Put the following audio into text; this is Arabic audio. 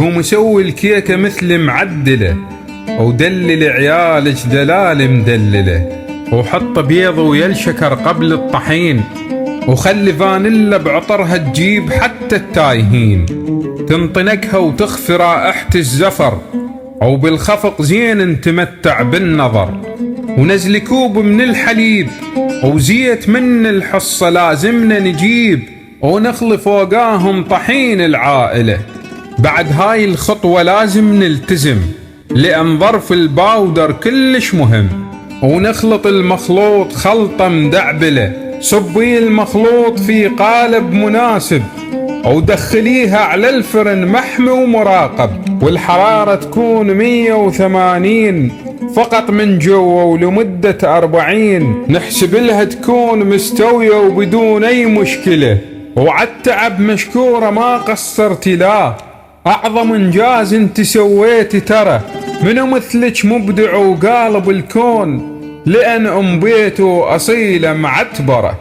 قوم سوي الكيكة مثل معدلة، ودلل عيالك دلال مدللة، وحط بيض ويا شكر قبل الطحين، وخلي فانيلا بعطرها تجيب حتى التايهين، تنطنكها وتخفي رائحة الزفر، أو بالخفق زين نتمتع بالنظر. ونزل كوب من الحليب وزيت من الحصة لازمنا نجيب، ونخلي فوقاهم طحين العائلة. بعد هاي الخطوة لازم نلتزم، لأن ظرف الباودر كلش مهم. ونخلط المخلوط خلطة مدعبلة، صبي المخلوط في قالب مناسب، ودخليها على الفرن محمي ومراقب، والحرارة تكون 180 فقط من جوا، ولمدة 40 نحسب لها تكون مستوية وبدون أي مشكلة. وعالتعب مشكورة ما قصرتي، لا أعظم إنجاز انت سويتي ترى، منو مثلك مبدع وقالب الكون، لأن أم بيته أصيلة معتبرة.